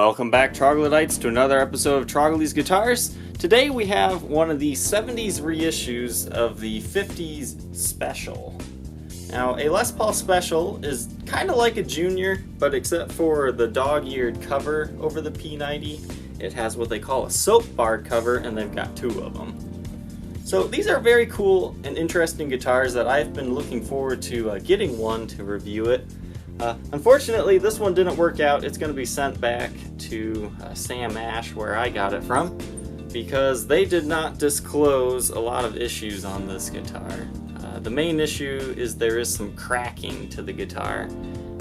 Welcome back, Troglodytes, to another episode of Trogly's Guitars. Today we have one of the 70s reissues of the 50s Special. Now, a Les Paul Special is kind of like a Junior, but except for the dog-eared cover over the P90, it has what they call a soap bar cover, and they've got two of them. So these are very cool and interesting guitars that I've been looking forward to getting one to review it. Unfortunately, this one didn't work out. It's going to be sent back to Sam Ash, where I got it from, because they did not disclose a lot of issues on this guitar. The main issue is there is some cracking to the guitar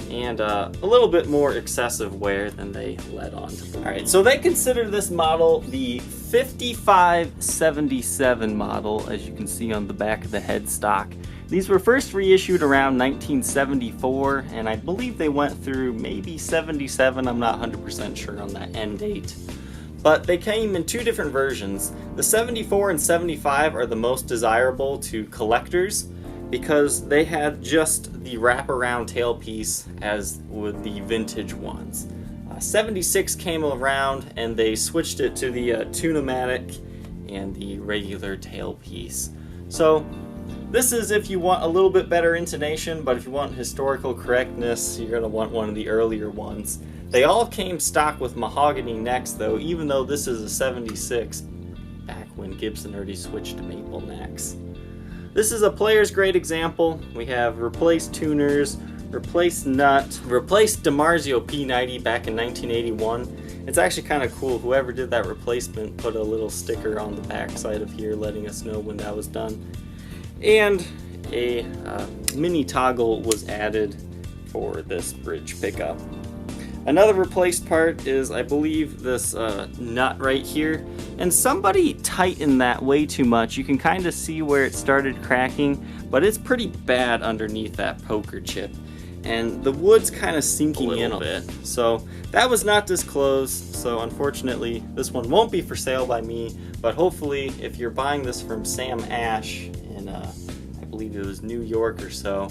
and a little bit more excessive wear than they let on to believe. Alright, so they consider this model the 5577 model, as you can see on the back of the headstock. These were first reissued around 1974, and I believe they went through maybe 77, I'm not 100% sure on that end date. But they came in two different versions. The 74 and 75 are the most desirable to collectors because they had just the wraparound tailpiece as would the vintage ones. 76 came around and they switched it to the tune-o-matic and the regular tailpiece. So this is if you want a little bit better intonation, but if you want historical correctness, you're going to want one of the earlier ones. They all came stock with mahogany necks though, even though this is a 76, back when Gibson already switched to maple necks. This is a player's grade example. We have replaced tuners, replaced nut, replaced DiMarzio P90 back in 1981. It's actually kind of cool. Whoever did that replacement put a little sticker on the back side of here letting us know when that was done. And a mini toggle was added for this bridge pickup. Another replaced part is, I believe, this nut right here, and somebody tightened that way too much. You can kind of see where it started cracking, but it's pretty bad underneath that poker chip, and the wood's kind of sinking in a bit. So that was not disclosed, so unfortunately this one won't be for sale by me, but hopefully if you're buying this from Sam Ash in I believe it was New York or so,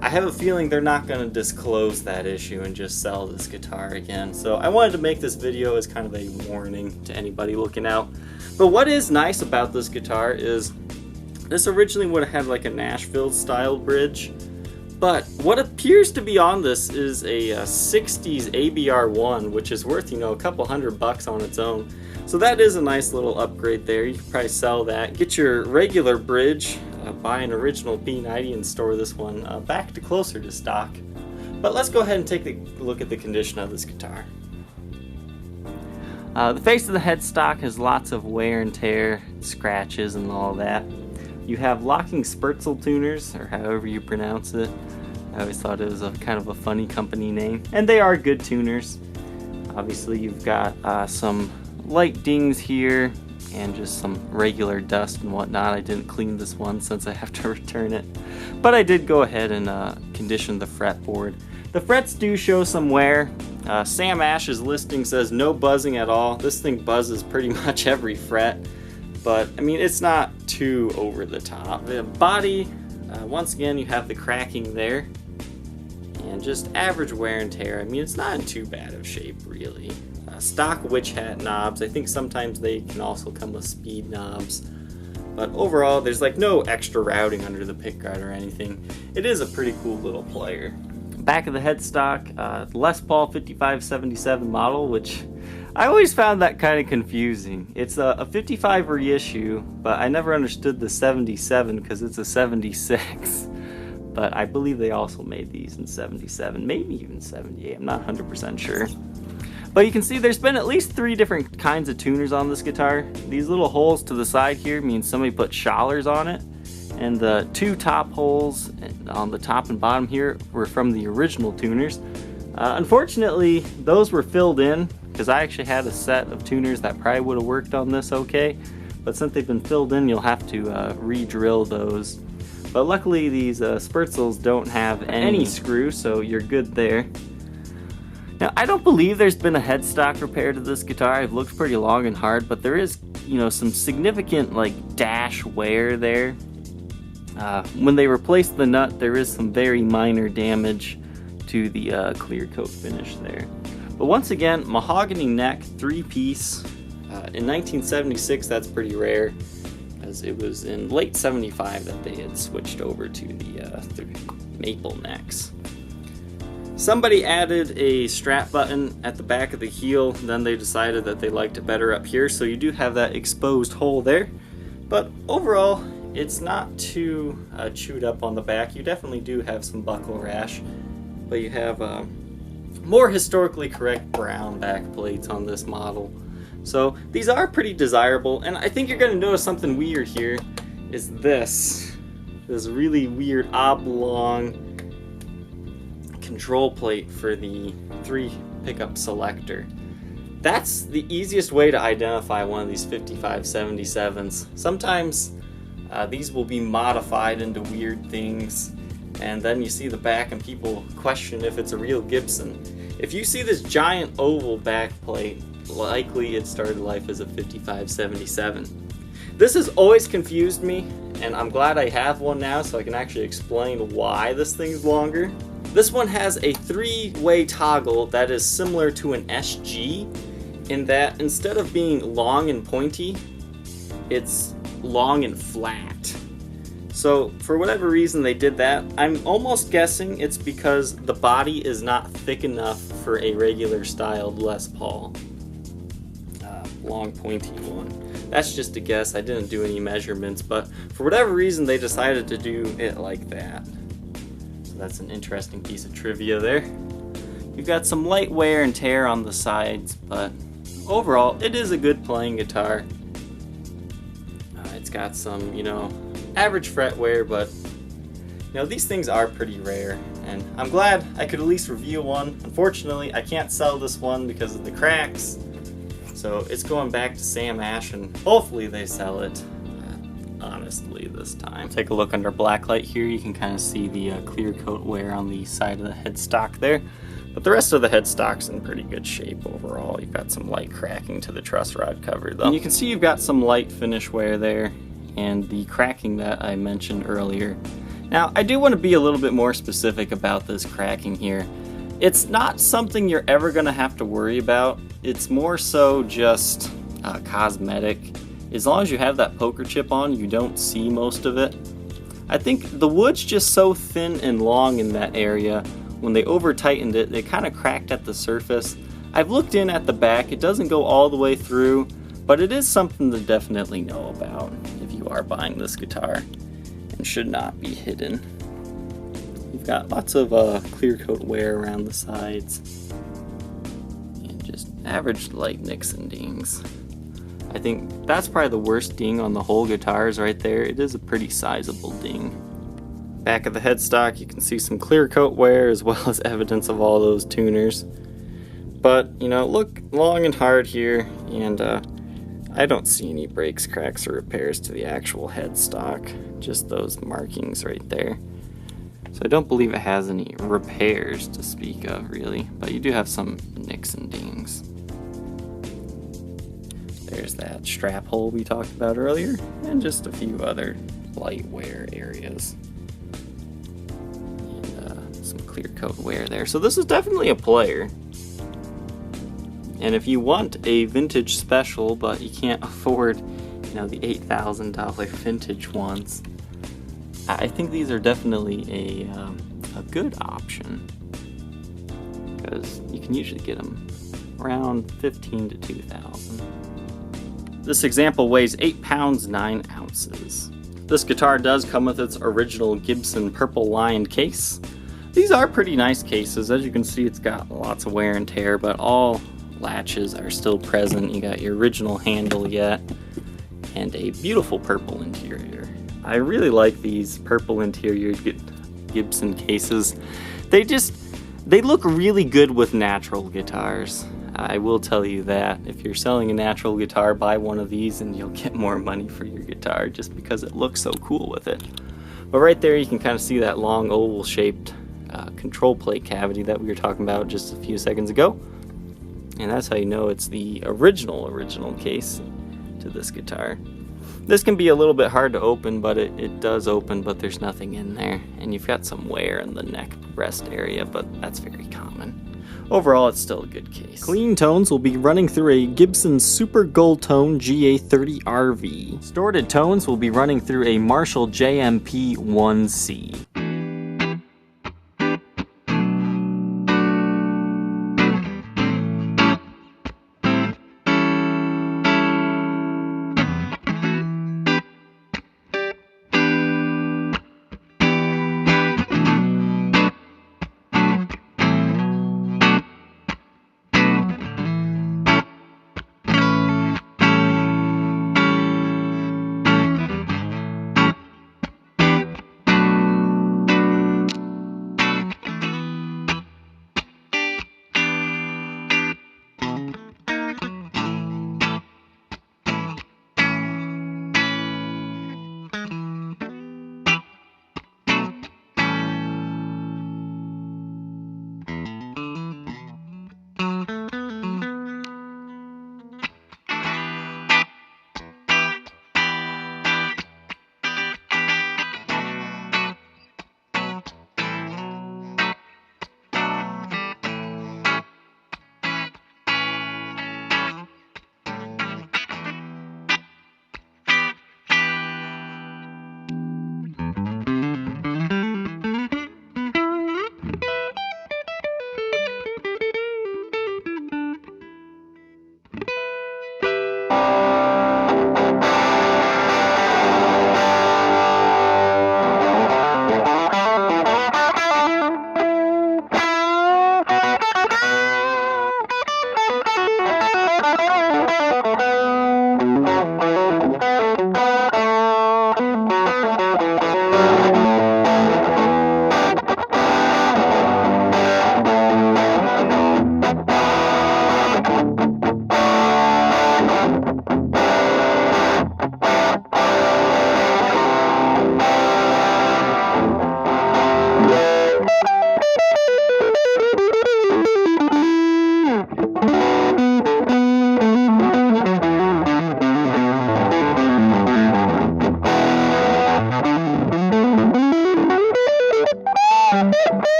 I have a feeling they're not going to disclose that issue and just sell this guitar again. So I wanted to make this video as kind of a warning to anybody looking out. But what is nice about this guitar is this originally would have had like a Nashville style bridge, but what appears to be on this is a 60s ABR1, which is worth, you know, a couple $100 on its own. So that is a nice little upgrade there. You can probably sell that, get your regular bridge, buy an original P90 and store this one back to closer to stock. But let's go ahead and take a look at the condition of this guitar. The face of the headstock has lots of wear and tear, scratches and all that. You have locking Spurzel tuners, or however you pronounce it. I always thought it was a kind of a funny company name, and they are good tuners. Obviously you've got some light dings here and just some regular dust and whatnot. I didn't clean this one since I have to return it, but I did go ahead and condition the fretboard. The frets do show some wear. Sam Ash's listing says no buzzing at all. This thing buzzes pretty much every fret, but I mean, it's not too over the top. The body, once again, you have the cracking there and just average wear and tear. I mean, it's not in too bad of shape really. Stock witch hat knobs. I think sometimes they can also come with speed knobs, but overall there's like no extra routing under the pickguard or anything. It is a pretty cool little player. Back of the headstock, Les Paul 5577 model, which I always found that kind of confusing. It's a 55 reissue, but I never understood the 77 because it's a 76. But I believe they also made these in 77, maybe even 78. I'm not 100% sure. But you can see there's been at least 3 different kinds of tuners on this guitar. These little holes to the side here means somebody put Schallers on it. And the 2 top holes on the top and bottom here were from the original tuners. Unfortunately, those were filled in because I actually had a set of tuners that probably would have worked on this okay. But since they've been filled in, you'll have to re-drill those. But luckily these Spurzels don't have any screw, so you're good there. Now, I don't believe there's been a headstock repair to this guitar. I've looked pretty long and hard, but there is, you know, some significant like dash wear there. When they replaced the nut, there is some very minor damage to the clear coat finish there. But once again, mahogany neck, 3-piece. In 1976, that's pretty rare, as it was in late 75 that they had switched over to the maple necks. Somebody added a strap button at the back of the heel, then they decided that they liked it better up here, so you do have that exposed hole there. But overall, it's not too chewed up on the back. You definitely do have some buckle rash, but you have more historically correct brown back plates on this model. So these are pretty desirable, and I think you're going to notice something weird here is this really weird oblong control plate for the 3 pickup selector. That's the easiest way to identify one of these 5577s. Sometimes these will be modified into weird things, and then you see the back and people question if it's a real Gibson. If you see this giant oval back plate, likely it started life as a 5577. This has always confused me, and I'm glad I have one now so I can actually explain why this thing's longer. This one has a 3-way toggle that is similar to an SG, in that instead of being long and pointy, it's long and flat. So for whatever reason they did that. I'm almost guessing it's because the body is not thick enough for a regular styled Les Paul. Long pointy one. That's just a guess. I didn't do any measurements, but for whatever reason they decided to do it like that. So that's an interesting piece of trivia there. You've got some light wear and tear on the sides, but overall it is a good playing guitar. It's got some, average fret wear, but these things are pretty rare, and I'm glad I could at least review one. Unfortunately, I can't sell this one because of the cracks. So it's going back to Sam Ash, and hopefully they sell it honestly this time. Take a look under blacklight here. You can kind of see the clear coat wear on the side of the headstock there. But the rest of the headstock's in pretty good shape overall. You've got some light cracking to the truss rod cover though. And you can see you've got some light finish wear there and the cracking that I mentioned earlier. Now, I do want to be a little bit more specific about this cracking here. It's not something you're ever going to have to worry about. It's more so just cosmetic. As long as you have that poker chip on, you don't see most of it. I think the wood's just so thin and long in that area. When they over tightened it, they kind of cracked at the surface. I've looked in at the back. It doesn't go all the way through, but it is something to definitely know about if you are buying this guitar, and should not be hidden. You've got lots of clear coat wear around the sides, and just average light nicks and dings. I think that's probably the worst ding on the whole guitar is right there. It is a pretty sizable ding. Back of the headstock, you can see some clear coat wear as well as evidence of all those tuners. But, look long and hard here, and I don't see any breaks, cracks, or repairs to the actual headstock. Just those markings right there. So I don't believe it has any repairs to speak of, really, but you do have some nicks and dings. There's that strap hole we talked about earlier, and just a few other light wear areas. And some clear coat wear there. So this is definitely a player. And if you want a vintage special, but you can't afford, the $8,000 vintage ones, I think these are definitely a good option, because you can usually get them around $15,000 to $2,000. This example weighs 8 pounds 9 ounces. This guitar does come with its original Gibson purple lined case. These are pretty nice cases. As you can see, it's got lots of wear and tear, but all latches are still present. You got your original handle yet, and a beautiful purple interior. I really like these purple interior Gibson cases. They look really good with natural guitars. I will tell you that. If you're selling a natural guitar, buy one of these and you'll get more money for your guitar just because it looks so cool with it. But right there you can kind of see that long oval shaped control plate cavity that we were talking about just a few seconds ago. And that's how you know it's the original case to this guitar. This can be a little bit hard to open, but it does open, but there's nothing in there. And you've got some wear in the neck rest area, but that's very common. overall it's still a good case. Clean tones will be running through a Gibson Super Gold Tone GA30RV. Distorted tones will be running through a Marshall JMP1C.